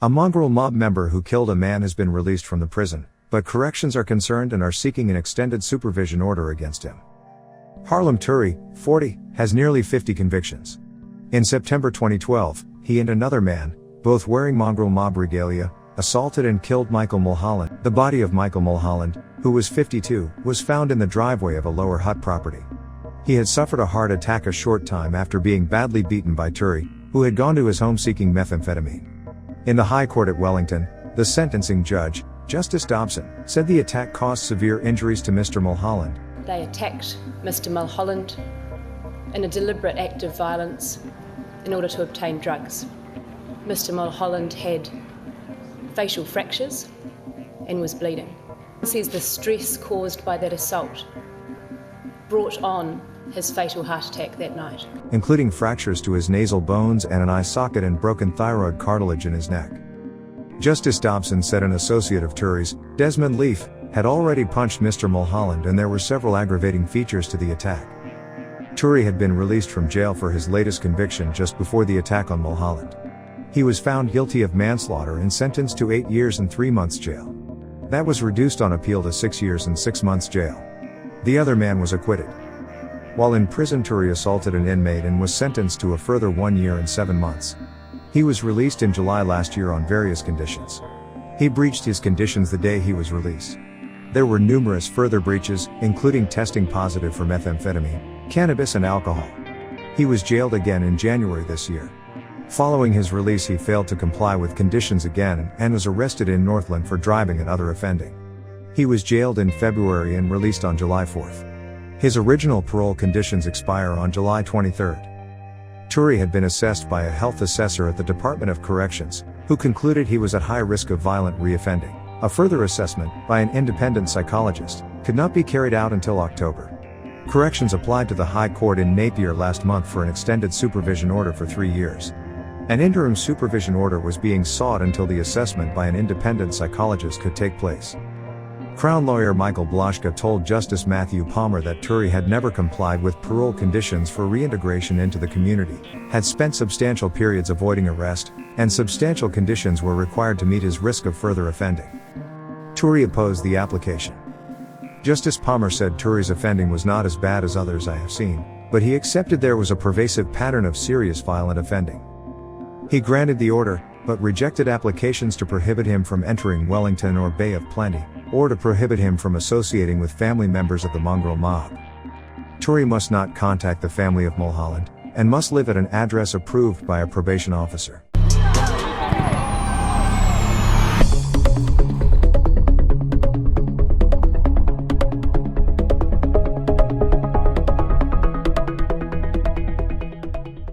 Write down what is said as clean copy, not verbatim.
A Mongrel Mob member who killed a man has been released from the prison, but corrections are concerned and are seeking an extended supervision order against him. Harlem Turi, 40, has nearly 50 convictions. In September 2012, he and another man, both wearing Mongrel Mob regalia, assaulted and killed Michael Mulholland. The body of Michael Mulholland, who was 52, was found in the driveway of a Lower Hutt property. He had suffered a heart attack a short time after being badly beaten by Turi, who had gone to his home seeking methamphetamine. In the High Court at Wellington, the sentencing judge, Justice Dobson, said the attack caused severe injuries to Mr. Mulholland. They attacked Mr. Mulholland in a deliberate act of violence in order to obtain drugs. Mr. Mulholland had facial fractures and was bleeding. He says the stress caused by that assault brought on his fatal heart attack that night, including fractures to his nasal bones and an eye socket and broken thyroid cartilage in his neck. Justice Dobson said an associate of Turi's, Desmond Leaf, had already punched Mr. Mulholland and there were several aggravating features to the attack. Turi had been released from jail for his latest conviction just before the attack on Mulholland. He was found guilty of manslaughter and sentenced to 8 years and 3 months jail. That was reduced on appeal to 6 years and 6 months jail. The other man was acquitted. While in prison, Turi assaulted an inmate and was sentenced to a further 1 year and 7 months. He was released in July last year on various conditions. He breached his conditions the day he was released. There were numerous further breaches, including testing positive for methamphetamine, cannabis and alcohol. He was jailed again in January this year. Following his release, he failed to comply with conditions again and was arrested in Northland for driving and other offending. He was jailed in February and released on July 4th. His original parole conditions expire on July 23rd. Turi had been assessed by a health assessor at the Department of Corrections, who concluded he was at high risk of violent reoffending. A further assessment, by an independent psychologist, could not be carried out until October. Corrections applied to the High Court in Napier last month for an extended supervision order for 3 years. An interim supervision order was being sought until the assessment by an independent psychologist could take place. Crown lawyer Michael Blaschka told Justice Matthew Palmer that Turi had never complied with parole conditions for reintegration into the community, had spent substantial periods avoiding arrest, and substantial conditions were required to meet his risk of further offending. Turi opposed the application. Justice Palmer said Turi's offending was not as bad as others I have seen, but he accepted there was a pervasive pattern of serious violent offending. He granted the order, but rejected applications to prohibit him from entering Wellington or Bay of Plenty, or to prohibit him from associating with family members of the Mongrel Mob. Turi must not contact the family of Mulholland, and must live at an address approved by a probation officer.